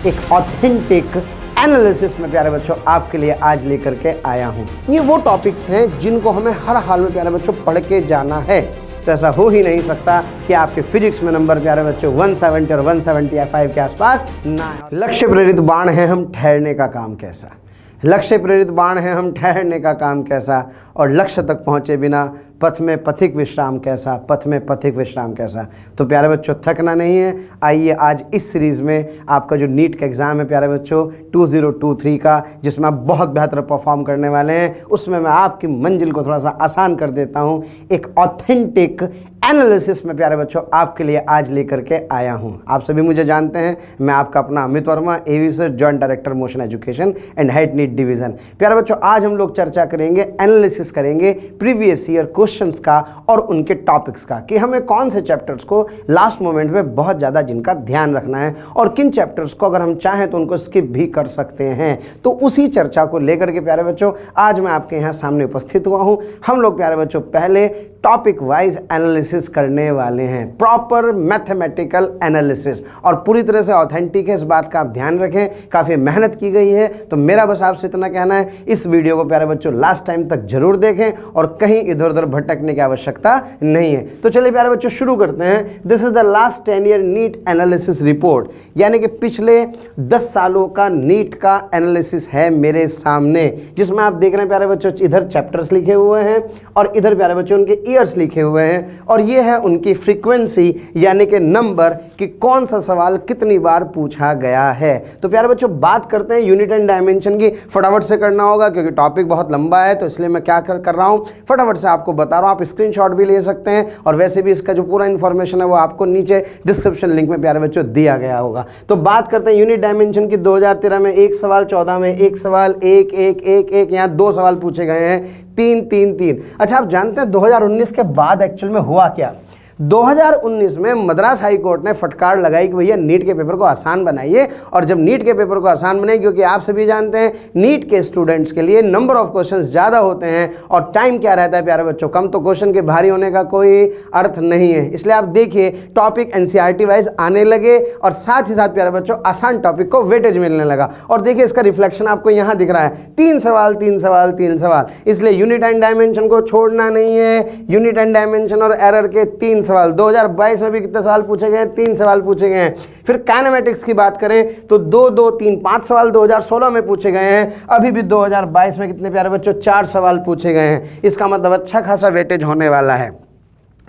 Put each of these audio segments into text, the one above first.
एक authentic analysis में प्यारे बच्चों आपके लिए आज लेकर के आया हूँ। ये वो टॉपिक्स हैं जिनको हमें हर हाल में प्यारे बच्चों पढ़ के जाना है। तो ऐसा हो ही नहीं सकता कि आपके फिजिक्स में नंबर प्यारे बच्चों 170 और 175 के आसपास ना आए। लक्ष्य प्रेरित बाण है हम ठहरने का काम कैसा, लक्ष्य प्रेरित बाण है हम ठहरने का काम कैसा, और लक्ष्य तक पहुँचे बिना पथ में पथिक विश्राम कैसा, पथ में पथिक विश्राम कैसा। तो प्यारे बच्चों थकना नहीं है। आइए आज इस सीरीज़ में आपका जो नीट का एग्ज़ाम है प्यारे बच्चों 2023 का, जिसमें आप बहुत बेहतर परफॉर्म करने वाले हैं, उसमें मैं आपकी मंजिल को थोड़ा सा आसान कर देता हूँ। एक ऑथेंटिक एनालिसिस में प्यारे बच्चों आपके लिए आज लेकर के आया हूँ। आप सभी मुझे जानते हैं, मैं आपका अपना Amit Varma, AV sir, joint director Motion Education and head NEET division. प्यारे बच्चों आज हम लोग चर्चा करेंगे, एनालिसिस करेंगे प्रीवियस ईयर क्वेश्चंस का और उनके टॉपिक्स का, कि हमें कौन से चैप्टर्स को लास्ट मोमेंट में बहुत ज़्यादा जिनका ध्यान रखना है और किन चैप्टर्स को अगर हम चाहें तो उनको स्किप भी कर सकते हैं। तो उसी चर्चा को लेकर के प्यारे बच्चों आज मैं आपके यहाँ सामने उपस्थित हुआ हूँ। हम लोग प्यारे बच्चों पहले टॉपिक वाइज एनालिसिस करने वाले हैं, प्रॉपर मैथमेटिकल एनालिसिस, और पूरी तरह से ऑथेंटिक है, इस बात का आप ध्यान रखें। काफ़ी मेहनत की गई है, तो मेरा बस आपसे इतना कहना है, इस वीडियो को प्यारे बच्चों लास्ट टाइम तक जरूर देखें और कहीं इधर उधर भटकने की आवश्यकता नहीं है। तो चलिए प्यारे बच्चों शुरू करते हैं। This is the last 10 year NEET analysis report, यानी कि पिछले 10 सालों का नीट का एनालिसिस है मेरे सामने, जिसमें आप देख रहे हैं प्यारे बच्चों इधर चैप्टर्स लिखे हुए हैं और इधर प्यारे बच्चों उनके ईयर्स लिखे हुए हैं, और ये है उनकी फ्रीक्वेंसी यानी कि नंबर, कि कौन सा सवाल कितनी बार पूछा गया है। तो प्यारे बच्चों बात करते हैं यूनिट एंड डायमेंशन की। फटाफट से करना होगा क्योंकि टॉपिक बहुत लंबा है, तो इसलिए मैं क्या कर रहा हूँ, फटाफट से आपको बता रहा हूँ। आप स्क्रीनशॉट भी ले सकते हैं, और वैसे भी इसका जो पूरा इन्फॉर्मेशन है वो आपको नीचे डिस्क्रिप्शन लिंक में प्यारे बच्चों दिया गया होगा। तो बात करते हैं यूनिट डायमेंशन की। 2013 में 1 सवाल, 14 में 1 सवाल, 1 1 1 1, यहाँ 2 सवाल पूछे गए हैं, 3 3 3। अच्छा, आप जानते हैं 2019 के बाद एक्चुअल में हुआ क्या? 2019 में मद्रास हाई कोर्ट ने फटकार लगाई कि भैया नीट के पेपर को आसान बनाइए। और जब नीट के पेपर को आसान बनाइए, क्योंकि आप सभी जानते हैं नीट के स्टूडेंट्स के लिए नंबर ऑफ क्वेश्चंस ज़्यादा होते हैं और टाइम क्या रहता है प्यारे बच्चों, कम, तो क्वेश्चन के भारी होने का कोई अर्थ नहीं है। इसलिए आप देखिए टॉपिक एनसीईआरटी वाइज आने लगे और साथ ही साथ प्यारे बच्चों आसान टॉपिक को वेटेज मिलने लगा। और देखिए इसका रिफ्लेक्शन आपको यहाँ दिख रहा है, 3 सवाल 3 सवाल 3 सवाल। इसलिए यूनिट एंड डायमेंशन को छोड़ना नहीं है। यूनिट एंड डायमेंशन और एरर के 3 सवाल। 2022 में भी कितने सवाल पूछे गए हैं? 3 सवाल पूछे गए हैं। फिर काइनेमेटिक्स की बात करें तो 2 2 3 5 सवाल 2016 में पूछे गए हैं। अभी भी 2022 में कितने प्यारे बच्चों 4 सवाल पूछे गए हैं। इसका मतलब अच्छा खासा वेटेज होने वाला है।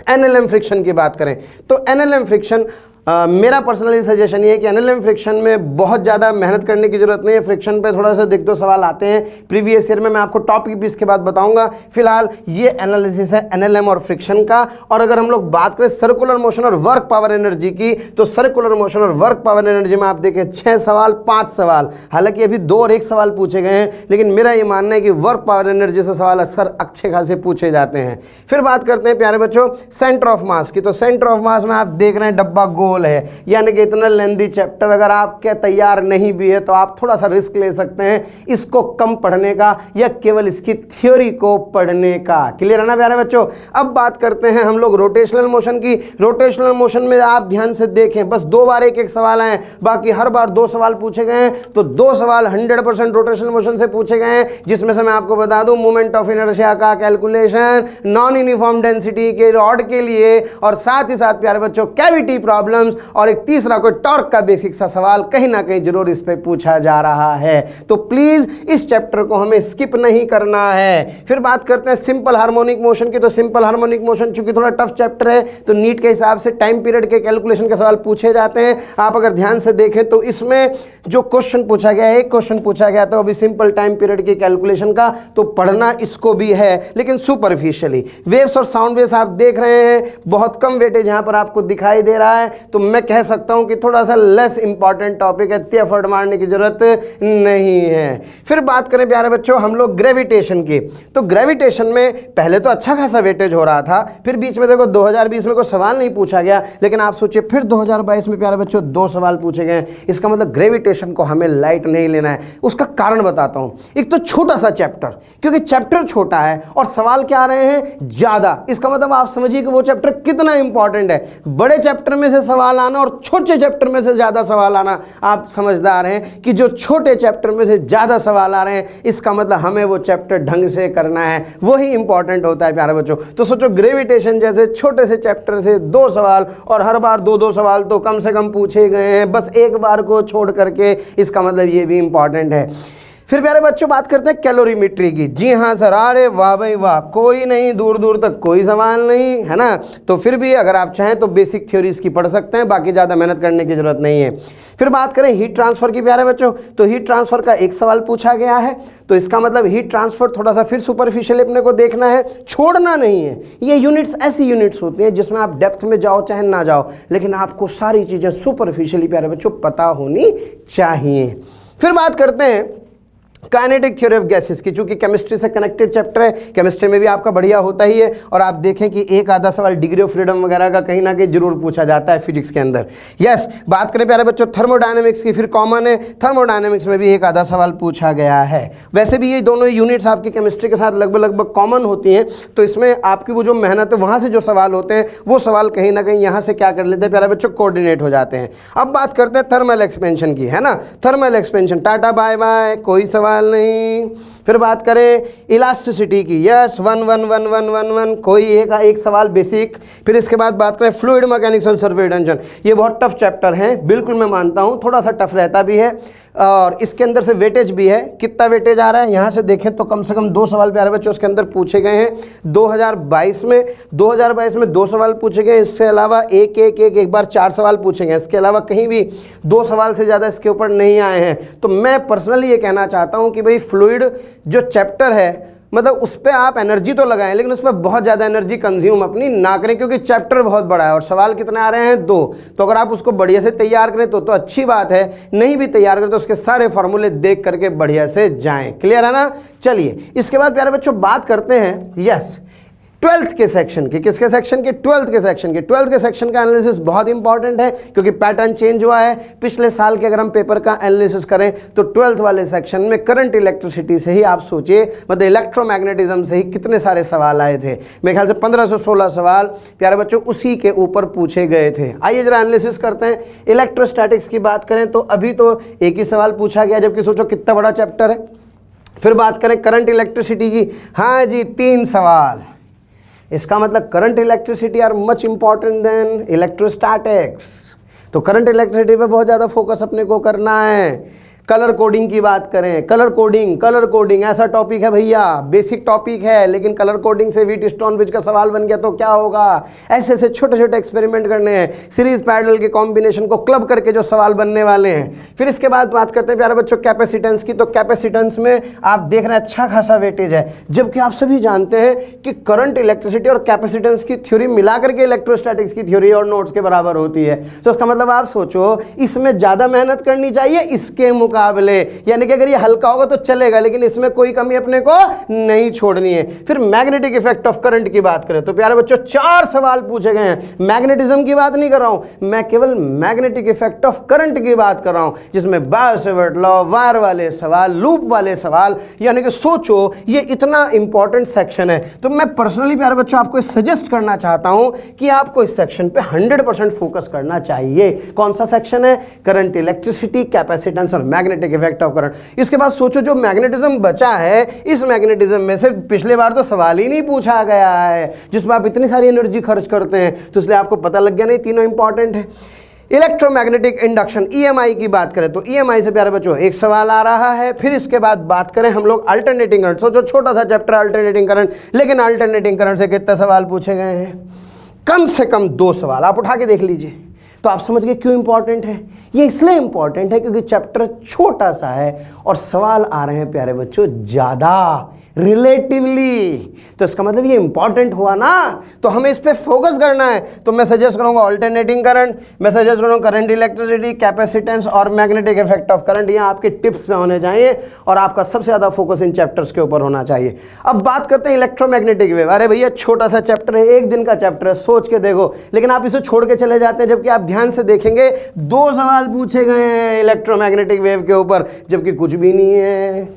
एनएलएम फ्रिक्शन की बात करें तो एनएलएम फ्रिक्शन मेरा पर्सनली सजेशन ये है कि एनएलएम फ्रिक्शन में बहुत ज़्यादा मेहनत करने की जरूरत नहीं है। फ्रिक्शन पे थोड़ा सा 1-2 सवाल आते हैं प्रीवियस ईयर में, मैं आपको टॉपिक भी इसके बाद बताऊंगा। फिलहाल ये एनालिसिस है एनएलएम और फ्रिक्शन का। और अगर हम लोग बात करें सर्कुलर मोशन और वर्क पावर एनर्जी की, तो सर्कुलर मोशन और वर्क पावर एनर्जी में आप देखें 6 सवाल 5 सवाल। हालांकि अभी 2 और 1 सवाल पूछे गए हैं, लेकिन मेरा ये मानना है कि वर्क पावर एनर्जी से सवाल अक्सर अच्छे खासे पूछे जाते हैं। फिर बात करते हैं प्यारे बच्चों सेंटर ऑफ मास की। तो सेंटर ऑफ मास में आप देख रहे हैं डब्बा गोल है, यानी कि इतना लेंदी चैप्टर अगर आपके तैयार नहीं भी है तो आप थोड़ा सा रिस्क ले सकते हैं इसको कम पढ़ने का या केवल इसकी थ्योरी को पढ़ने का। क्लियर है ना प्यारे बच्चों? अब बात करते हैं हम लोग रोटेशनल मोशन की। रोटेशनल मोशन में आप ध्यान से देखें, बस 2 बार 1 1 सवाल आए, बाकी हर बार 2 सवाल पूछे गए हैं। तो 2 सवाल 100% रोटेशनल मोशन से पूछे गए हैं, जिसमें से मैं आपको बता दूं मोमेंट ऑफ इनर्शिया का कैलकुलेशन, नॉन यूनिफॉर्म डेंसिटी के रॉड के लिए, और साथ ही साथ प्यारे बच्चों कैविटी प्रॉब्लम्स, और एक तीसरा कोई टॉर्क का बेसिक सा सवाल कहीं ना कहीं जरूर इस पे पूछा जा रहा है। तो प्लीज इस चैप्टर को हमें स्किप नहीं करना है। फिर बात करते हैं सिंपल हार्मोनिक मोशन की। तो सिंपल हार्मोनिक मोशन चूंकि थोड़ा टफ चैप्टर है, तो नीट के हिसाब से टाइम पीरियड के कैलकुलेशन के सवाल पूछे जाते हैं। आप अगर ध्यान से देखें तो इसमें जो क्वेश्चन पूछा गया है, एक क्वेश्चन पूछा गया था अभी सिंपल टाइम पीरियड की कैलकुलेशन का, तो पढ़ना इसको भी है लेकिन सुपरफिशियली। वेव्स और साउंड वेव्स आप देख रहे हैं, बहुत कम वेटेज यहां पर आपको दिखाई दे रहा है, तो मैं कह सकता हूं कि थोड़ा सा लेस इंपॉर्टेंट टॉपिक है, इतनी एफर्ट मारने की जरूरत नहीं है। फिर बात करें प्यारे बच्चों हम लोग ग्रेविटेशन की। तो ग्रेविटेशन में पहले तो अच्छा खासा वेटेज हो रहा था, फिर बीच में देखो 2020 में कोई सवाल नहीं पूछा गया, लेकिन आप सोचिए फिर 2022 में प्यारे बच्चों 2 सवाल पूछे गए। इसका मतलब ग्रेविटेशन को हमें लाइट नहीं लेना है। उसका कारण बताता हूं। एक तो छोटा सा चैप्टर, क्योंकि चैप्टर छोटा है और सवाल क्या आ रहे हैं ज्यादा, इसका मतलब आप समझिए कि वो चैप्टर कितना इंपॉर्टेंट है। बड़े चैप्टर में से सवाल सवाल आना और छोटे चैप्टर में से ज़्यादा सवाल आना, आप समझदार हैं कि जो छोटे चैप्टर में से ज़्यादा सवाल आ रहे हैं इसका मतलब हमें वो चैप्टर ढंग से करना है, वही इंपॉर्टेंट होता है प्यारे बच्चों। तो सोचो ग्रेविटेशन जैसे छोटे से चैप्टर से 2 सवाल और हर बार 2-2 सवाल तो कम से कम पूछे गए हैं, बस एक बार को छोड़ करके, इसका मतलब ये भी इंपॉर्टेंट है। फिर प्यारे बच्चों बात करते हैं कैलोरीमेट्री की। जी हाँ सर, अरे वाह भाई वाह, कोई नहीं, दूर दूर तक कोई सवाल नहीं है ना। तो फिर भी अगर आप चाहें तो बेसिक थ्योरीज की पढ़ सकते हैं, बाकी ज़्यादा मेहनत करने की जरूरत नहीं है। फिर बात करें हीट ट्रांसफर की प्यारे बच्चों, तो हीट ट्रांसफर का एक सवाल पूछा गया है, तो इसका मतलब हीट ट्रांसफर थोड़ा सा फिर सुपरफिशियल अपने को देखना है, छोड़ना नहीं है। ये यूनिट्स ऐसी यूनिट्स होती हैं जिसमें आप डेप्थ में जाओ चाहे ना जाओ, लेकिन आपको सारी चीज़ें सुपरफिशियली प्यारे बच्चों पता होनी चाहिए। फिर बात करते हैं काइनेटिक थ्योरी ऑफ गैसेस की, चूंकि केमिस्ट्री से कनेक्टेड चैप्टर है, केमिस्ट्री में भी आपका बढ़िया होता ही है, और आप देखें कि एक आधा सवाल डिग्री ऑफ फ्रीडम वगैरह का कहीं ना कहीं जरूर पूछा जाता है फिजिक्स के अंदर। यस, बात करें प्यारे बच्चों थर्मोडायनेमिक्स की, फिर कॉमन है, थर्मोडायनेमिक्स में भी एक आधा सवाल पूछा गया है। वैसे भी ये दोनों यूनिट्स आपकी केमिस्ट्री के साथ लगभग कॉमन होती हैं, तो इसमें आपकी वो जो मेहनत है वहाँ से जो सवाल होते हैं वो सवाल कहीं ना कहीं यहाँ से क्या कर लेते हैं प्यारे बच्चों, कोऑर्डिनेट हो जाते हैं। अब बात करते हैं थर्मल एक्सपेंशन की, है ना। Thermal expansion, tata bye bye, कोई सवाल नहीं। फिर बात करें इलास्टिसिटी की, यस 1 1 1 1 1 1, कोई एक सवाल बेसिक। फिर इसके बाद बात करें फ्लूइड मैकेनिक्स और सरफेस टेंशन, ये बहुत टफ चैप्टर है, बिल्कुल मैं मानता हूँ, थोड़ा सा टफ रहता भी है, और इसके अंदर से वेटेज भी है। कितना वेटेज आ रहा है यहाँ से देखें तो कम से कम 2 सवाल प्यारे बच्चों उसके अंदर पूछे गए हैं 2022 में 2 सवाल पूछे गए। इससे अलावा एक बार 4 सवाल पूछे गए, इसके अलावा कहीं भी 2 सवाल से ज़्यादा इसके ऊपर नहीं आए हैं। तो मैं पर्सनली ये कहना चाहता हूँ कि भाई फ्लूइड जो चैप्टर है, मतलब उस पर आप एनर्जी तो लगाएं, लेकिन उस पर बहुत ज़्यादा एनर्जी कंज्यूम अपनी ना करें, क्योंकि चैप्टर बहुत बड़ा है और सवाल कितने आ रहे हैं 2। तो अगर आप उसको बढ़िया से तैयार करें तो अच्छी बात है, नहीं भी तैयार करें तो उसके सारे फॉर्मूले देख करके बढ़िया से जाएं। क्लियर है ना। चलिए इसके बाद प्यारे बच्चों बात करते हैं यस 12th के सेक्शन की। किसके सेक्शन के? 12th के सेक्शन के। 12th के सेक्शन का एनालिसिस बहुत इंपॉर्टेंट है, क्योंकि पैटर्न चेंज हुआ है पिछले साल के। अगर हम पेपर का एनालिसिस करें तो 12th वाले सेक्शन में करंट इलेक्ट्रिसिटी से ही आप सोचिए, मतलब इलेक्ट्रोमैग्नेटिज्म से ही कितने सारे सवाल आए थे। मेरे ख्याल से 15 से 16 सवाल प्यारे बच्चों उसी के ऊपर पूछे गए थे। आइए जरा एनालिसिस करते हैं। इलेक्ट्रोस्टैटिक्स की बात करें तो अभी तो एक ही सवाल पूछा गया, जबकि सोचो कितना बड़ा चैप्टर है। फिर बात करें करंट इलेक्ट्रिसिटी की, हाँ जी 3 सवाल। इसका मतलब current electricity are much important than electrostatics. तो करंट इलेक्ट्रिसिटी पे बहुत ज़्यादा फोकस अपने को करना है। कलर कोडिंग की बात करें, कलर कोडिंग ऐसा टॉपिक है भैया, बेसिक टॉपिक है, लेकिन कलर कोडिंग से व्हीट स्टोनब्रिज का सवाल बन गया तो क्या होगा। ऐसे ऐसे छोटे छोटे एक्सपेरिमेंट करने हैं, सीरीज पैरेलल के कॉम्बिनेशन को क्लब करके जो सवाल बनने वाले हैं। फिर इसके बाद बात करते हैं प्यारे बच्चों कैपेसिटेंस की। तो कैपेसिटेंस में आप देख रहे हैं अच्छा खासा वेटेज है, जबकि आप सभी जानते हैं कि करंट इलेक्ट्रिसिटी और कैपेसिटेंस की थ्योरी मिला करके इलेक्ट्रोस्टैटिक्स की थ्योरी और नोट्स के बराबर होती है। तो इसका मतलब आप सोचो इसमें ज़्यादा मेहनत करनी चाहिए इसके मुकाबले। यानी कि अगर ये हल्का होगा तो चलेगा, लेकिन इसमें कोई कमी अपने को नहीं छोड़नी है। फिर मैग्नेटिक इफेक्ट ऑफ करंट की बात करें तो प्यारे बच्चों 4 सवाल पूछे गए हैं। मैग्नेटिज्म की बात नहीं कर रहा हूं मैं, केवल मैग्नेटिक इफेक्ट ऑफ करंट की बात कर रहा हूं, जिसमें बायो-सेवर्ट लॉ, वायर वाले सवाल, लूप वाले सवाल। यानी कि सोचो ये इतना इंपॉर्टेंट सेक्शन है। तो मैं पर्सनली प्यारे बच्चों आपको सजेस्ट करना चाहता हूं कि आपको इस सेक्शन पे 100% फोकस करना चाहिए। कौन सा सेक्शन है? करंट इलेक्ट्रिसिटी, कैपेसिटेंस और मैग्नेटिक इफेक्ट ऑफ करंट। इसके बाद सोचो जो मैग्नेटिज्म बचा है, इस मैग्नेटिज्म में से पिछले बार तो सवाल ही नहीं पूछा गया है, जिसमें आप इतनी सारी एनर्जी खर्च करते हैं। तो इसलिए आपको पता लग गया नहीं, तीनों इंपॉर्टेंट है। इलेक्ट्रोमैग्नेटिक इंडक्शन EMI की बात करें तो EMI से प्यारे बच्चों एक सवाल आ रहा है। फिर इसके बाद बात करें हम लोग अल्टरनेटिंग करंट। सोचो छोटा सा चैप्टर अल्टरनेटिंग करंट, लेकिन अल्टरनेटिंग करंट से कितने सवाल पूछे गए हैं? कम से कम 2 सवाल। आप उठा के देख लीजिए तो आप समझ गए क्यों इंपॉर्टेंट है। ये इसलिए इंपॉर्टेंट है क्योंकि चैप्टर छोटा सा है और सवाल आ रहे हैं प्यारे बच्चों ज़्यादा रिलेटिवली। तो इसका मतलब ये इंपॉर्टेंट हुआ ना, तो हमें इस पे फोकस करना है। तो मैं सजेस्ट करूंगा अल्टरनेटिंग करंट, मैं सजेस्ट करूंगा करंट इलेक्ट्रिसिटी, कैपेसिटेंस और मैग्नेटिक इफेक्ट ऑफ करंट। यहाँ आपके टिप्स में होने चाहिए और आपका सबसे ज़्यादा फोकस इन चैप्टर्स के ऊपर होना चाहिए। अब बात करते हैं इलेक्ट्रोमैग्नेटिक वेव। अरे भैया छोटा सा चैप्टर है, 1 दिन का चैप्टर है, सोच के देखो, लेकिन आप इसे छोड़ के चले जाते हैं। जबकि आप ध्यान से देखेंगे 2 सवाल पूछे गए हैं इलेक्ट्रोमैग्नेटिक वेव के ऊपर, जबकि कुछ भी नहीं है।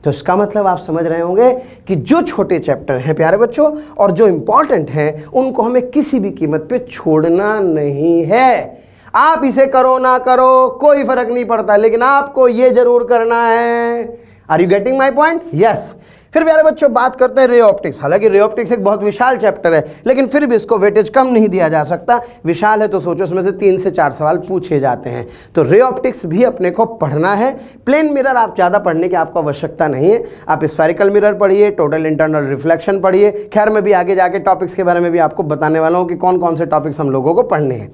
तो इसका मतलब आप समझ रहे होंगे कि जो छोटे चैप्टर हैं प्यारे बच्चों और जो इंपॉर्टेंट हैं उनको हमें किसी भी कीमत पे छोड़ना नहीं है। आप इसे करो ना करो कोई फर्क नहीं पड़ता, लेकिन आपको ये जरूर करना है। Are you getting my point? Yes. फिर प्यारे बच्चों बात करते हैं रे ऑप्टिक्स। हालांकि रे ऑप्टिक्स एक बहुत विशाल चैप्टर है, लेकिन फिर भी इसको वेटेज कम नहीं दिया जा सकता। विशाल है तो सोचो इसमें से 3 से 4 सवाल पूछे जाते हैं। तो रे ऑप्टिक्स भी अपने को पढ़ना है। प्लेन मिरर आप ज़्यादा पढ़ने की आपको आवश्यकता नहीं है, आप स्फेरिकल मिरर पढ़िए, टोटल इंटरनल रिफ्लेक्शन पढ़िए। खैर मैं भी आगे जाके टॉपिक्स के बारे में भी आपको बताने वाला हूँ कि कौन कौन से टॉपिक्स हम लोगों को पढ़ने हैं।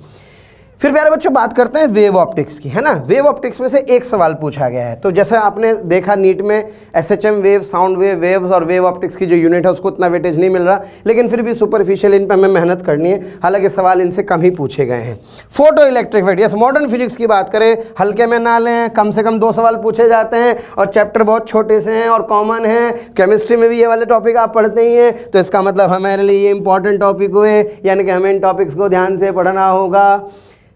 फिर प्यारे बच्चों बात करते हैं वेव ऑप्टिक्स की, है ना। वेव ऑप्टिक्स में से एक सवाल पूछा गया है। तो जैसे आपने देखा नीट में SHM wave, sound wave, waves और वेव ऑप्टिक्स की जो यूनिट है उसको उतना वेटेज नहीं मिल रहा, लेकिन फिर भी सुपरफिशियल इन पर हमें मेहनत करनी है। हालांकि सवाल इनसे कम ही पूछे गए हैं। Photo electric effect, yes modern physics की बात करें, हल्के में ना लें, कम से कम 2 सवाल पूछे जाते हैं और चैप्टर बहुत छोटे से हैं और कॉमन हैं। केमिस्ट्री में भी ये वाले टॉपिक आप पढ़ते ही हैं, तो इसका मतलब हमारे लिए ये इंपॉर्टेंट टॉपिक हुए, यानी कि हमें इन टॉपिक्स को ध्यान से पढ़ना होगा।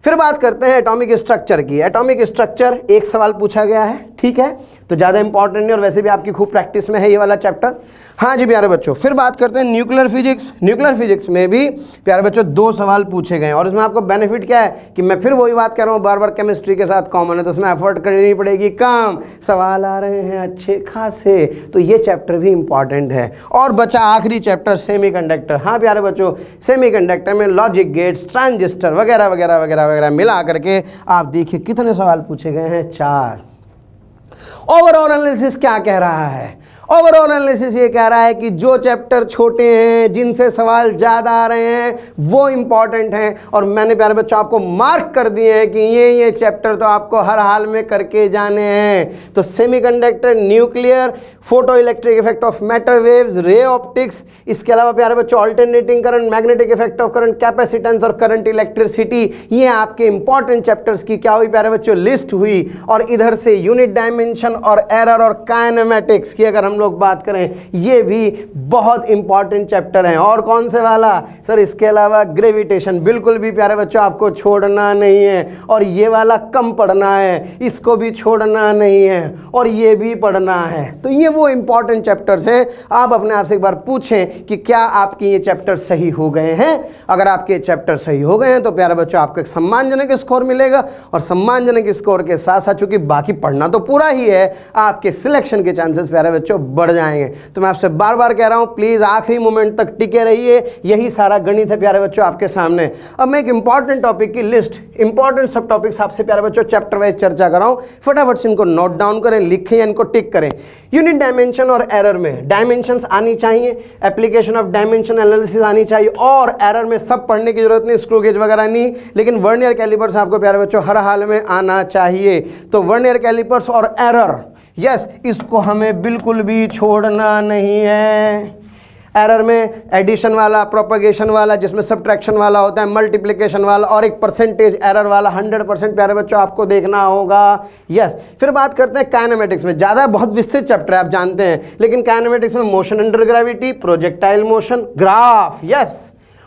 फिर बात करते हैं एटॉमिक स्ट्रक्चर की। एटॉमिक स्ट्रक्चर एक सवाल पूछा गया है, ठीक है, तो ज़्यादा इंपॉर्टेंट नहीं और वैसे भी आपकी खूब प्रैक्टिस में है ये वाला चैप्टर। हाँ जी प्यारे बच्चों, फिर बात करते हैं न्यूक्लियर फिजिक्स। न्यूक्लियर फिजिक्स में भी प्यारे बच्चों 2 सवाल पूछे गए हैं और इसमें आपको बेनिफिट क्या है कि मैं फिर वही बात कर रहा हूँ, बार बार केमिस्ट्री के साथ कॉमन है तो इसमें एफर्ट करनी पड़ेगी कम, सवाल आ रहे हैं अच्छे खासे, तो ये चैप्टर भी इंपॉर्टेंट है। और बचा आखिरी चैप्टर सेमीकंडक्टर। हाँ प्यारे बच्चों, सेमीकंडक्टर में लॉजिक गेट्स, ट्रांजिस्टर वगैरह वगैरह वगैरह वगैरह मिला करके आप देखिए कितने सवाल पूछे गए हैं, 4। ओवरऑल एनालिसिस क्या कह रहा है? ओवरऑल एनालिसिस ये कह रहा है कि जो चैप्टर छोटे हैं, जिनसे सवाल ज़्यादा आ रहे हैं, वो इंपॉर्टेंट हैं। और मैंने प्यारे बच्चों आपको मार्क कर दिए हैं कि ये चैप्टर तो आपको हर हाल में करके जाने हैं। तो semiconductor, nuclear, photo electric effect of matter waves, ray optics, इसके अलावा प्यारे बच्चों alternating current, magnetic effect of current, capacitance और करंट इलेक्ट्रिसिटी, ये आपके इंपॉर्टेंट चैप्टर्स की क्या हुई प्यारे बच्चों, लिस्ट हुई। और इधर से यूनिट डायमेंशन और एरर और काइनेमेटिक्स की अगर हम लोग बात करें, ये भी बहुत इंपॉर्टेंट चैप्टर हैं। और कौन से वाला सर? इसके अलावा ग्रेविटेशन बिल्कुल भी प्यारे बच्चों आपको छोड़ना नहीं है, और ये वाला कम पढ़ना है, इसको भी छोड़ना नहीं है, और ये भी पढ़ना है। तो ये वो इंपॉर्टेंट चैप्टर्स हैं। आप अपने आप से एक बार पूछें कि क्या आपके ये चैप्टर सही हो गए हैं। अगर आपके चैप्टर सही हो गए हैं तो प्यारे बच्चों आपको एक सम्मानजनक स्कोर मिलेगा, और सम्मानजनक स्कोर के साथ साथ चूंकि बाकी पढ़ना तो पूरा ही है, आपके सिलेक्शन के चांसेस प्यारे बच्चों बढ़ जाएंगे। तो मैं आपसे बार बार कह रहा हूं, प्लीज आखिरी मोमेंट तक टिके रहिए। यही सारा गणित है प्यारे बच्चों आपके सामने। अब मैं एक इंपॉर्टेंट टॉपिक की लिस्ट, इंपॉर्टेंट सब टॉपिक्स आपसे प्यारे बच्चों चैप्टर वाइज चर्चा कर रहा हूं। फटाफट से इनको नोट डाउन करें, लिखें या इनको टिक करें। यूनिट डायमेंशन और एरर में डायमेंशंस आनी चाहिए, एप्लीकेशन ऑफ डायमेंशन एनालिसिस आनी चाहिए, और एरर में सब पढ़ने की जरूरत नहीं, स्क्रू गेज वगैरह नहीं, लेकिन वर्नियर कैलिपर्स आपको प्यारे बच्चों हर हाल में आना चाहिए। तो वर्नियर कैलिपर्स और एरर, यस, इसको हमें बिल्कुल भी छोड़ना नहीं है। एरर में एडिशन वाला, प्रोपगेशन वाला, जिसमें सब्ट्रैक्शन वाला होता है, मल्टीप्लिकेशन वाला, और एक परसेंटेज एरर वाला 100% प्यारे बच्चों आपको देखना होगा। यस। फिर बात करते हैं काइनेमेटिक्स में। ज़्यादा बहुत विस्तृत चैप्टर है आप जानते हैं, लेकिन काइनेमेटिक्स में motion under gravity, projectile motion, graph, yes,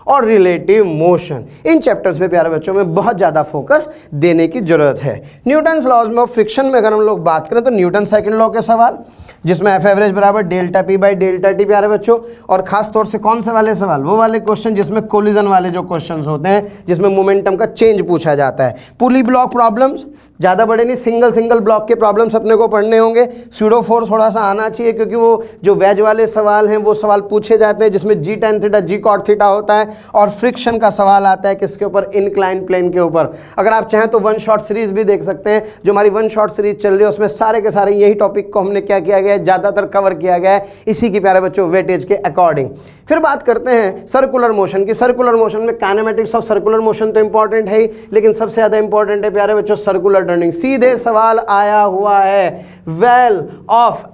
और रिलेटिव मोशन, इन चैप्टर्स पे प्यारे बच्चों में बहुत ज़्यादा फोकस देने की जरूरत है। न्यूटन्स लॉज ऑफ फ्रिक्शन में अगर हम लोग बात करें तो न्यूटन सेकंड लॉ के सवाल, जिसमें एफ एवरेज बराबर delta P by delta T प्यारे बच्चों, और खास तौर से कौन से वाले सवाल, वो वाले क्वेश्चन जिसमें कोलिजन वाले जो क्वेश्चंस होते हैं, जिसमें मोमेंटम का चेंज पूछा जाता है। पुली ब्लॉक प्रॉब्लम्स, ज़्यादा बड़े नहीं, सिंगल ब्लॉक के प्रॉब्लम्स अपने को पढ़ने होंगे। स्यूडो फोर्स थोड़ा सा आना चाहिए, क्योंकि वो जो वेज वाले सवाल हैं वो सवाल पूछे जाते हैं जिसमें जी tan थीटा जी cot थीटा होता है, और फ्रिक्शन का सवाल आता है किसके ऊपर, इंक्लाइन प्लेन के ऊपर। अगर आप चाहें तो 1 शॉट सीरीज भी देख सकते हैं, जो हमारी 1 शॉट सीरीज चल रही है उसमें सारे के सारे यही टॉपिक को हमने क्या किया गया है, ज़्यादातर कवर किया गया है, इसी की प्यारे बच्चों वेटेज के अकॉर्डिंग। फिर बात करते हैं सर्कुलर मोशन की। सर्कुलर मोशन में काइनेमेटिक्स ऑफ सर्कुलर मोशन तो इंपॉर्टेंट है ही, लेकिन सबसे ज़्यादा इंपॉर्टेंट है प्यारे बच्चों सर्कुलर टर्निंग। सीधे सवाल आया हुआ है वेल ऑफ,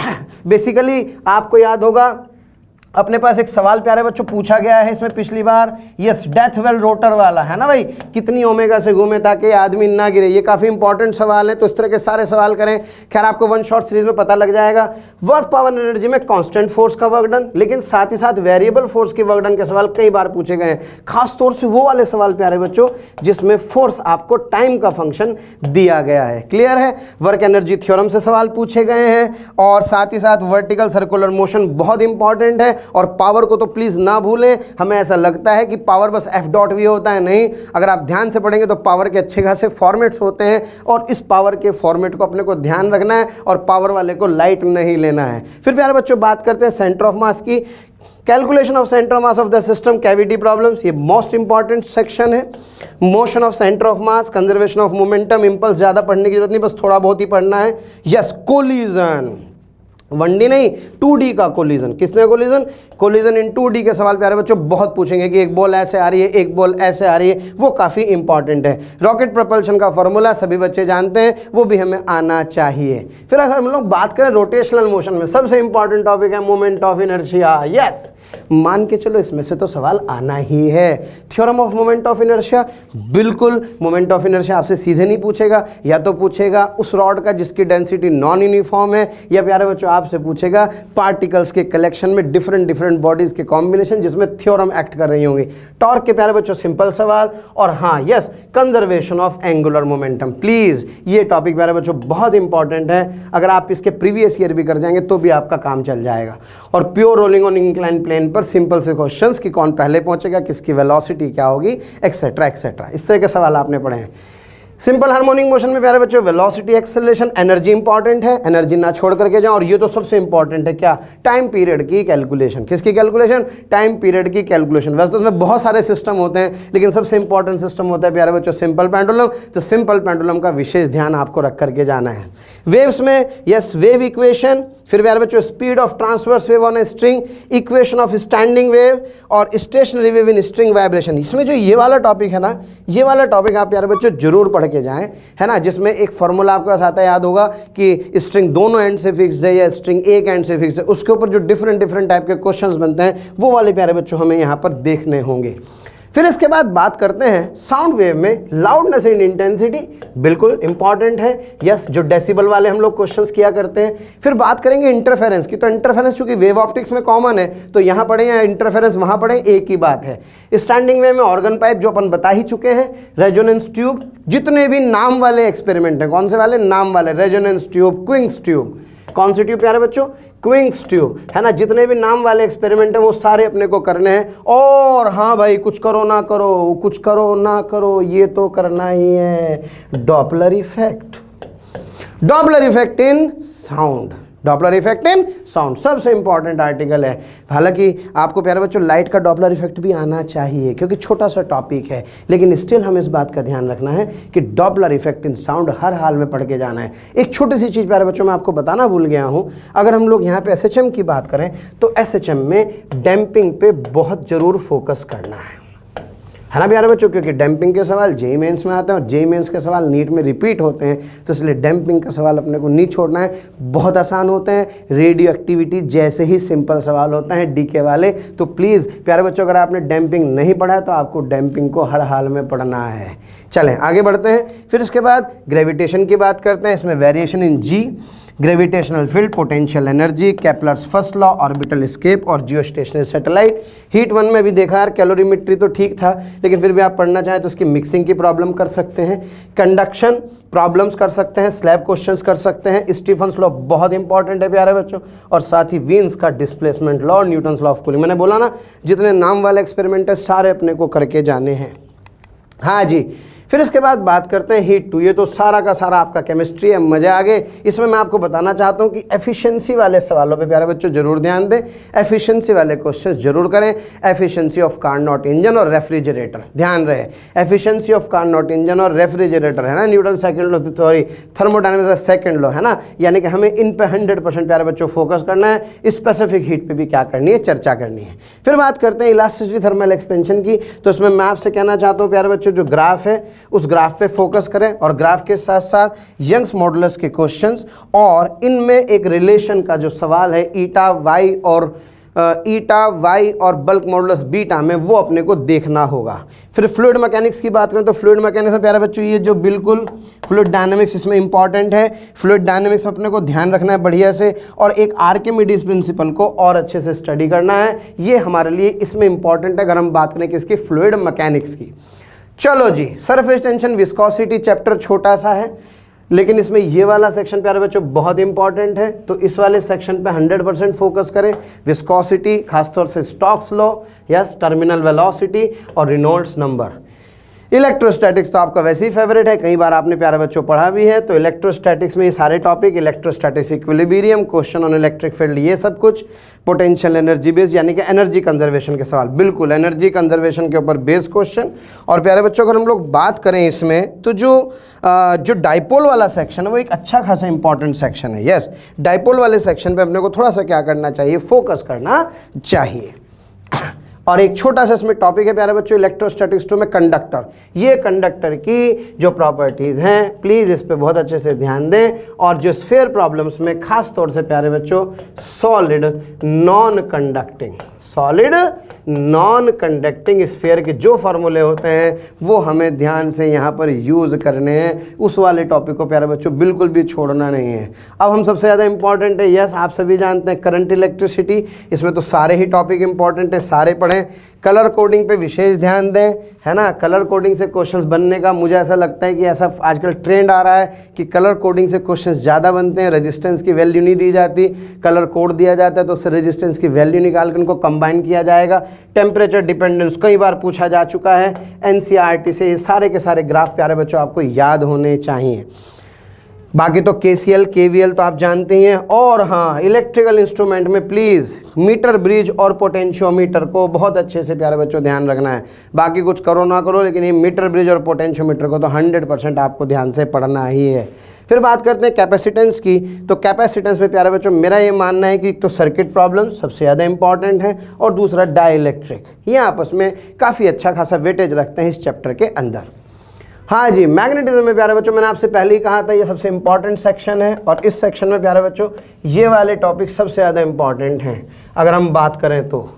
बेसिकली आपको याद होगा अपने पास एक सवाल प्यारे बच्चों पूछा गया है इसमें पिछली बार, यस, डेथ वेल रोटर वाला है ना भाई, कितनी ओमेगा से घूमे ताकि आदमी ना गिरे। ये काफ़ी इंपॉर्टेंट सवाल है, तो इस तरह के सारे सवाल करें। खैर आपको वन शॉट सीरीज में पता लग जाएगा। वर्क पावर एनर्जी में कांस्टेंट फोर्स का वर्क डन, लेकिन साथ ही साथ वेरिएबल फोर्स के वर्क डन के सवाल कई बार पूछे गए हैं। खासतौर से वो वाले सवाल प्यारे बच्चों जिसमें फोर्स आपको टाइम का फंक्शन दिया गया है। क्लियर है? वर्क एनर्जी थ्योरम से सवाल पूछे गए हैं, और साथ ही साथ वर्टिकल सर्कुलर मोशन बहुत इंपॉर्टेंट है। और पावर को तो प्लीज ना भूलें। हमें ऐसा लगता है कि पावर बस एफ डॉट वी होता है, नहीं। अगर आप ध्यान से पढ़ेंगे तो पावर के अच्छे खासे फॉर्मेट्स होते हैं, और इस पावर के फॉर्मेट को अपने को ध्यान रखना है, और पावर वाले को लाइट नहीं लेना है। फिर प्यारे बच्चों बात करते हैं सेंटर ऑफ मास की। Calculation of centre of mass of the system, cavity problems, ये मोस्ट इंपॉर्टेंट सेक्शन है। Motion of centre of mass, conservation of momentum, impulse ज़्यादा पढ़ने की जरूरत नहीं, बस थोड़ा बहुत ही पढ़ना है। यस, कोलिजन, 1D नहीं 2D का कोलिजन। किसने कोलिजन? कोलिजन इन 2D के सवाल प्यारे बच्चों बहुत पूछेंगे कि एक बॉल ऐसे आ रही है, एक बॉल ऐसे आ रही है, वो काफ़ी इंपॉर्टेंट है। रॉकेट प्रोपल्शन का फॉर्मूला सभी बच्चे जानते हैं, वो भी हमें आना चाहिए। फिर अगर हम लोग बात करें रोटेशनल मोशन में, सबसे इंपॉर्टेंट टॉपिक है मोमेंट ऑफ इनर्शिया। यस, मान के चलो इसमें से तो सवाल आना ही है। Theorem of moment of inertia, बिल्कुल मोमेंट ऑफ इनर्शिया आपसे सीधे नहीं पूछेगा, या तो पूछेगा उस रॉड का जिसकी डेंसिटी नॉन यूनिफॉर्म है, या प्यारे बच्चों आपसे पूछेगा पार्टिकल्स के कलेक्शन में डिफरेंट बॉडीज के कॉम्बिनेशन जिसमें थ्योरम एक्ट कर रही होंगी। टॉर्क के प्यारे बच्चों सिंपल सवाल, और हाँ yes, conservation of angular momentum. Please ये टॉपिक प्यारे बच्चों बहुत इंपॉर्टेंट है, अगर आप इसके प्रीवियस ईयर भी कर जाएंगे तो भी आपका काम चल जाएगा। और pure rolling on incline plane पर सिंपल से क्वेश्चंस कि कौन पहले पहुंचेगा, किसकी वेलोसिटी क्या होगी, एक्सेट्रा एक्सेट्रा, इस तरह के सवाल आपने पढ़े हैं। सिंपल हार्मोनिक मोशन में प्यारे बच्चों वेलोसिटी, एक्सेलरेशन, एनर्जी इंपॉर्टेंट है, एनर्जी ना छोड़ करके जाओ। और ये तो सबसे इंपॉर्टेंट है, क्या? टाइम पीरियड की कैलकुलेशन। किसकी कैलकुलेशन? टाइम पीरियड की कैलकुलेशन। वैसे तो उसमें बहुत सारे सिस्टम होते हैं, लेकिन सबसे इंपॉर्टेंट सिस्टम होता है प्यारे बच्चों सिंपल पेंडुलम। तो सिंपल पेंडुलम का विशेष ध्यान आपको रख करके जाना है। वेव्स में यस, वेव इक्वेशन, फिर प्यारे बच्चों speed of transverse wave on a string, equation of standing wave, और stationary wave in string vibration. इसमें जो ये वाला टॉपिक है ना, ये वाला टॉपिक आप प्यारे बच्चों जरूर पढ़ के जाएं, है ना, जिसमें एक फॉर्मूला आपके पास आता है, याद होगा कि स्ट्रिंग दोनों एंड से फिक्स्ड है या स्ट्रिंग एक एंड से फिक्स है, उसके ऊपर जो डिफरेंट टाइप के क्वेश्चंस बनते हैं, वो वाले प्यारे बच्चों हमें यहाँ पर देखने होंगे। फिर इसके बाद बात करते हैं साउंड वेव में लाउडनेस एंड इंटेंसिटी, बिल्कुल इंपॉर्टेंट है। यस, जो डेसिबल वाले हम लोग क्वेश्चंस किया करते हैं। फिर बात करेंगे इंटरफेरेंस की, तो इंटरफेरेंस चूंकि वेव ऑप्टिक्स में कॉमन है, तो यहाँ पढ़े या इंटरफेरेंस वहाँ पढ़े, एक ही बात है। स्टैंडिंग वेव में ऑर्गन पाइप जो अपन बता ही चुके हैं, रेजोनेंस ट्यूब, जितने भी नाम वाले एक्सपेरिमेंट हैं, कौन से वाले? नाम वाले, रेजोनेंस ट्यूब, क्विंग्स ट्यूब। कौन सी ट्यूब प्यारे बच्चों? क्विंग्स ट्यूब, है ना। जितने भी नाम वाले एक्सपेरिमेंट हैं वो सारे अपने को करने हैं। और हाँ भाई, कुछ करो ना करो, कुछ करो ना करो, ये तो करना ही है, Doppler effect. Doppler effect in sound, Doppler effect in sound सबसे इंपॉर्टेंट आर्टिकल है। हालांकि आपको प्यारे बच्चों लाइट का डॉपलर इफेक्ट भी आना चाहिए, क्योंकि छोटा सा टॉपिक है, लेकिन स्टिल हमें इस बात का ध्यान रखना है कि डॉपलर इफेक्ट इन साउंड हर हाल में पढ़ के जाना है। एक छोटी सी चीज़ प्यारे बच्चों मैं आपको बताना भूल गया हूँ, अगर हम लोग यहाँ पे SHM की बात करें तो SHM में डैम्पिंग पे बहुत ज़रूर फोकस करना है ना प्यारे बच्चों, क्योंकि डैम्पिंग के सवाल जेईई मेंस में आते हैं और जेईई मेंस के सवाल नीट में रिपीट होते हैं, तो इसलिए डैम्पिंग का सवाल अपने को नहीं छोड़ना है। बहुत आसान होते हैं, रेडियो एक्टिविटी जैसे ही सिंपल सवाल होते हैं डीके वाले। तो प्लीज़ प्यारे बच्चों, अगर आपने डैम्पिंग नहीं पढ़ा है तो आपको डैम्पिंग को हर हाल में पढ़ना है। चलें आगे बढ़ते हैं। फिर इसके बाद ग्रेविटेशन की बात करते हैं। इसमें variation in g, gravitational field, potential energy, Kepler's first law, orbital escape और जियोस्टेशनरी सैटेलाइट। हीट 1 में भी देखा यार, कैलोरीमेट्री तो ठीक था, लेकिन फिर भी आप पढ़ना चाहें तो उसकी मिक्सिंग की प्रॉब्लम कर सकते हैं, कंडक्शन प्रॉब्लम्स कर सकते हैं, स्लैब क्वेश्चंस कर सकते हैं, स्टीफन्स लॉ बहुत इंपॉर्टेंट है प्यारे बच्चों, और साथ ही वीन्स का डिस्प्लेसमेंट लॉ और न्यूटन्स लॉ ऑफ कूलिंग। मैंने बोला ना, जितने नाम वाले एक्सपेरिमेंट है सारे अपने को करके जाने हैं। हाँ जी। फिर इसके बाद बात करते हैं हीट 2। ये तो सारा का सारा आपका केमिस्ट्री है, मजे आ गए। इसमें मैं आपको बताना चाहता हूँ कि एफिशिएंसी वाले सवालों पे प्यारे बच्चों जरूर ध्यान दें, एफिशिएंसी वाले क्वेश्चन जरूर करें। एफिशिएंसी ऑफ कार्नोट इंजन और रेफ्रिजरेटर, ध्यान रहे, एफिशिएंसी ऑफ कार्नोट इंजन और रेफ्रिजरेटर, है ना, Newton second law, sorry thermodynamics का सेकंड लॉ, है ना, यानी कि हमें इन पे 100% प्यारे बच्चों फोकस करना है। स्पेसिफिक हीट पे भी क्या करनी है, चर्चा करनी है। फिर बात करते हैं इलास्टिसिटी थर्मल एक्सपेंशन की। तो इसमें मैं आपसे कहना चाहता हूँ प्यारे बच्चों, जो ग्राफ है उस ग्राफ पे फोकस करें, और ग्राफ के साथ साथ यंग्स मॉडुलस के क्वेश्चंस, और इनमें एक रिलेशन का जो सवाल है ईटा वाई और ईटा वाई और बल्क मॉडुलस बीटा में वो अपने को देखना होगा। फिर फ्लूइड मैकेनिक्स की बात करें तो फ्लूइड मैकेनिक्स में प्यारे बच्चों ये जो बिल्कुल फ्लूइड डायनामिक्स इसमें इंपॉर्टेंट है। फ्लूइड डायनामिक्स अपने को ध्यान रखना है बढ़िया से, और एक आर्किमिडीज प्रिंसिपल को और अच्छे से स्टडी करना है। ये हमारे लिए इसमें इंपॉर्टेंट है अगर हम बात करें किसकी, फ्लूइड मैकेनिक्स की। चलो जी, सरफेस टेंशन विस्कोसिटी चैप्टर छोटा सा है, लेकिन इसमें ये वाला सेक्शन प्यारे बच्चों बहुत इंपॉर्टेंट है, तो इस वाले सेक्शन पे 100% फोकस करें। विस्कोसिटी, खासतौर से Stokes law, yes, terminal velocity और रेनॉल्ड्स नंबर। इलेक्ट्रोस्टैटिक्स तो आपका वैसे ही फेवरेट है, कई बार आपने प्यारे बच्चों पढ़ा भी है। तो इलेक्ट्रोस्टैटिक्स में ये सारे topic, electrostatics equilibrium, question on electric field, ये सब कुछ, पोटेंशियल एनर्जी बेस यानी कि एनर्जी कंजर्वेशन के सवाल, बिल्कुल एनर्जी कंजर्वेशन के ऊपर बेस क्वेश्चन। और प्यारे बच्चों अगर हम लोग बात करें इसमें तो जो डाइपोल वाला सेक्शन है वो एक अच्छा खासा इंपॉर्टेंट सेक्शन है। यस, डाइपोल वाले सेक्शन पे अपने को थोड़ा सा क्या करना चाहिए, फोकस करना चाहिए। और एक छोटा सा इसमें टॉपिक है प्यारे बच्चों, इलेक्ट्रोस्टैटिक्स 2 में कंडक्टर। ये कंडक्टर की जो प्रॉपर्टीज हैं, प्लीज इस पे बहुत अच्छे से ध्यान दें। और जो स्फीयर प्रॉब्लम्स में खास तौर से प्यारे बच्चों solid non conducting, solid non conducting sphere के जो फार्मूले होते हैं वो हमें ध्यान से यहाँ पर यूज़ करने हैं। उस वाले टॉपिक को प्यारे बच्चों बिल्कुल भी छोड़ना नहीं है। अब हम सबसे ज़्यादा इंपॉर्टेंट है, यस आप सभी जानते हैं, करंट इलेक्ट्रिसिटी। इसमें तो सारे ही टॉपिक इंपॉर्टेंट है, सारे पढ़ें। कलर कोडिंग पे विशेष ध्यान दें, है ना। कलर कोडिंग से क्वेश्चंस बनने का मुझे ऐसा लगता है कि ऐसा आजकल ट्रेंड आ रहा है कि कलर कोडिंग से क्वेश्चंस ज़्यादा बनते हैं, रेजिस्टेंस की वैल्यू नहीं दी जाती, कलर कोड दिया जाता है तो उससे रेजिस्टेंस की वैल्यू निकाल कर उनको कंबाइन किया जाएगा। टेम्परेचर डिपेंडेंस कई बार पूछा जा चुका है एनसीईआरटी से, ये सारे के सारे ग्राफ प्यारे बच्चों आपको याद होने चाहिए। बाकी तो केसीएल केवीएल तो आप जानते ही हैं। और हाँ, इलेक्ट्रिकल इंस्ट्रूमेंट में प्लीज़ मीटर ब्रिज और पोटेंशियोमीटर को बहुत अच्छे से प्यारे बच्चों ध्यान रखना है। बाकी कुछ करो ना करो, लेकिन ये मीटर ब्रिज और पोटेंशियोमीटर को तो 100% आपको ध्यान से पढ़ना ही है। फिर बात करते हैं कैपेसिटेंस की, तो कैपेसिटेंस में प्यारे बच्चों मेरा ये मानना है कि एक तो सर्किट प्रॉब्लम सबसे ज़्यादा इंपॉर्टेंट है, और दूसरा डाइलेक्ट्रिक, ये आपस में काफ़ी अच्छा खासा वेटेज रखते हैं इस चैप्टर के अंदर। हाँ जी, मैग्नेटिज्म में प्यारे बच्चों मैंने आपसे पहले ही कहा था ये सबसे इंपॉर्टेंट सेक्शन है, और इस सेक्शन में प्यारे बच्चों ये वाले टॉपिक सबसे ज़्यादा इंपॉर्टेंट हैं। अगर हम बात करें तो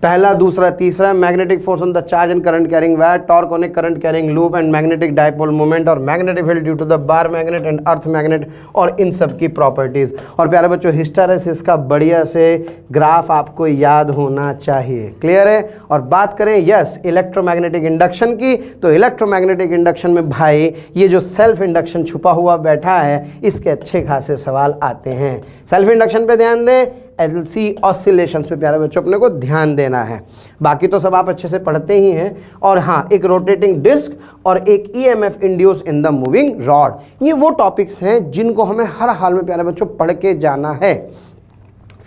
पहला, दूसरा, तीसरा, magnetic force on the charge and current carrying wire, torque on a current carrying loop and magnetic dipole moment, और magnetic field due to the bar magnet and earth magnet, और इन सब की प्रॉपर्टीज। और प्यारे बच्चों हिस्टैरिसीस का बढ़िया से ग्राफ आपको याद होना चाहिए, क्लियर है। और बात करें यस इलेक्ट्रोमैग्नेटिक इंडक्शन की, तो इलेक्ट्रोमैग्नेटिक इंडक्शन में भाई ये जो सेल्फ इंडक्शन छुपा हुआ बैठा है, इसके अच्छे खासे सवाल आते हैं। सेल्फ इंडक्शन पे ध्यान दें, एलसी ऑसिलेशंस पे प्यारे बच्चों अपने को ध्यान देना है। बाकी तो सब आप अच्छे से पढ़ते ही हैं। और हाँ, एक रोटेटिंग डिस्क और एक EMF induce in the moving rod, ये वो टॉपिक्स हैं जिनको हमें हर हाल में प्यारे बच्चों पढ़ के जाना है।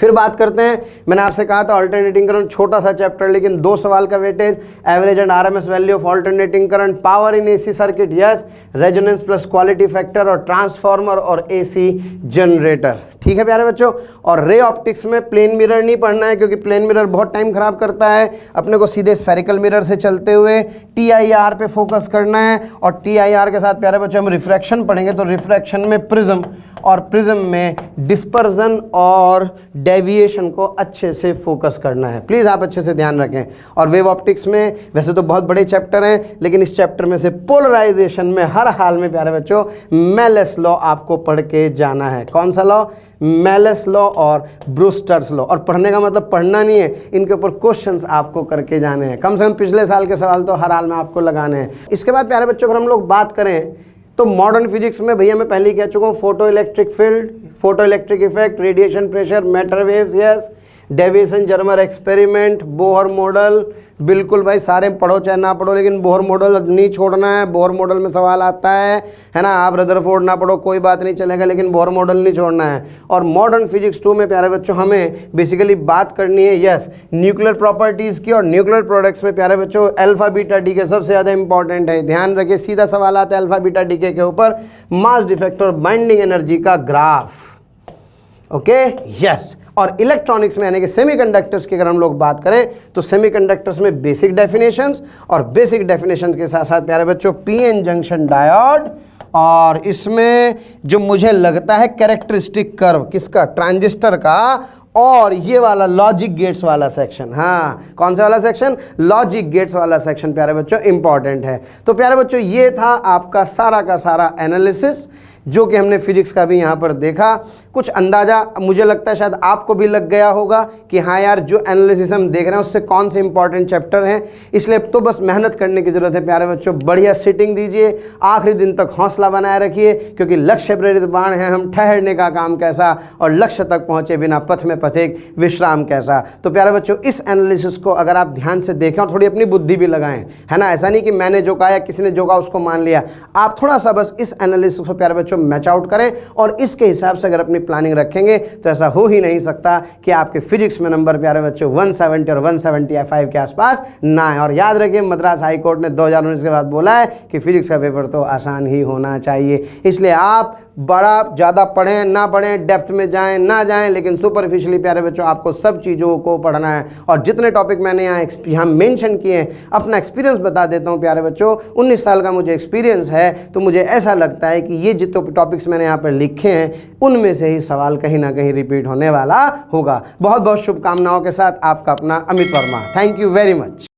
फिर बात करते हैं, मैंने आपसे कहा था अल्टरनेटिंग करंट छोटा सा चैप्टर, लेकिन 2 सवाल का weightage, average and RMS value of alternating current, power in AC circuit, yes, resonance plus quality factor, और ट्रांसफार्मर और एसी जनरेटर। ठीक है प्यारे बच्चों। और रे ऑप्टिक्स में प्लेन मिरर नहीं पढ़ना है, क्योंकि प्लेन मिरर बहुत टाइम खराब करता है। अपने को सीधे स्फेरिकल मिरर से चलते हुए टीआईआर पे फोकस करना है, और टीआईआर के साथ प्यारे बच्चों हम रिफ्रैक्शन पढ़ेंगे, तो रिफ्रैक्शन में प्रिज्म, और प्रिज्म में डिस्पर्जन और डेविएशन को अच्छे से फोकस करना है। प्लीज़ आप अच्छे से ध्यान रखें। और वेव ऑप्टिक्स में वैसे तो बहुत बड़े चैप्टर हैं, लेकिन इस चैप्टर में से पोलराइजेशन में हर हाल में प्यारे बच्चों मेलेस लॉ आपको पढ़ के जाना है। कौन सा लॉ? मेलेस लॉ और ब्रूस्टर्स लॉ। और पढ़ने का मतलब पढ़ना नहीं है, इनके ऊपर क्वेश्चंस आपको करके जाने हैं। कम से कम पिछले साल के सवाल तो हर हाल में आपको लगाने हैं। इसके बाद प्यारे बच्चों अगर हम लोग बात करें तो मॉडर्न फिजिक्स में भैया मैं पहले ही कह चुका हूँ, photo electric field, photo electric effect, radiation pressure, matter waves, yes, deviation Germer experiment, Bohr model, बिल्कुल भाई सारे पढ़ो चाहे ना पढ़ो, लेकिन बोहर मॉडल नहीं छोड़ना है। बोहर मॉडल में सवाल आता है ना। आप रदरफोर्ड ना पढ़ो कोई बात नहीं चलेगा, लेकिन बोहर मॉडल नहीं छोड़ना है। और मॉडर्न फिजिक्स 2 में प्यारे बच्चों हमें बेसिकली बात करनी है यस न्यूक्लियर प्रॉपर्टीज़ की, और न्यूक्लियर प्रोडक्ट्स में प्यारे बच्चों अल्फा बीटा डीके सबसे ज़्यादा इंपॉर्टेंट है। ध्यान रखिए, सीधा सवाल आता है अल्फा बीटा डीके के ऊपर, मास डिफेक्ट और बाइंडिंग एनर्जी का ग्राफ। Okay yes. और इलेक्ट्रॉनिक्स में यानी कि सेमीकंडक्टर्स की अगर हम लोग बात करें तो सेमीकंडक्टर्स में बेसिक डेफिनेशंस, और बेसिक डेफिनेशंस के साथ साथ प्यारे बच्चों पीएन जंक्शन डायोड, और इसमें जो मुझे लगता है कैरेक्टरिस्टिक कर्व किसका, ट्रांजिस्टर का, और ये वाला लॉजिक गेट्स वाला सेक्शन, हाँ कौन सा वाला सेक्शन, लॉजिक गेट्स वाला सेक्शन प्यारे बच्चों इंपॉर्टेंट है। तो प्यारे बच्चों ये था आपका सारा का सारा एनालिसिस जो कि हमने फिजिक्स का भी यहाँ पर देखा। कुछ अंदाज़ा मुझे लगता है शायद आपको भी लग गया होगा कि हाँ यार जो एनालिसिस हम देख रहे हैं उससे कौन से इंपॉर्टेंट चैप्टर हैं। इसलिए तो बस मेहनत करने की ज़रूरत है प्यारे बच्चों, बढ़िया सिटिंग दीजिए, आखिरी दिन तक हौसला बनाए रखिए, क्योंकि लक्ष्य प्रेरित बाण है हम, ठहरने का काम कैसा और लक्ष्य तक पहुँचे बिना पथ में पथिक विश्राम कैसा। तो प्यारे बच्चों इस एनालिसिस को अगर आप ध्यान से देखें और थोड़ी अपनी बुद्धि भी लगाएं, है ना, ऐसा नहीं कि मैंने जो कहा या किसी ने जो कहा उसको मान लिया। आप थोड़ा सा बस इस एनालिसिस को प्यारे बच्चों मैच आउट करें और इसके हिसाब से अगर अपनी प्लानिंग रखेंगे तो ऐसा हो ही नहीं सकता कि आपके फिजिक्स में नंबर प्यारे बच्चों 170 और 175 के आसपास ना है। और याद रखिए मद्रास हाई कोर्ट ने 2019 के बाद बोला है कि फिजिक्स का पेपर तो आसान ही होना चाहिए। इसलिए आप बड़ा ज़्यादा पढ़ें ना पढ़ें, डेप्थ में जाएं ना जाएं, लेकिन सुपरफिशियली प्यारे बच्चों आपको सब चीज़ों को पढ़ना है। और जितने टॉपिक मैंने यहाँ मेंशन किए हैं, अपना एक्सपीरियंस बता देता हूँ प्यारे बच्चों, 19 साल का मुझे एक्सपीरियंस है, तो मुझे ऐसा लगता है कि ये जितने टॉपिक्स मैंने यहाँ पर लिखे हैं उनमें से ही सवाल कहीं ना कहीं रिपीट होने वाला होगा। बहुत बहुत शुभकामनाओं के साथ आपका अपना Amit Verma. Thank you very much.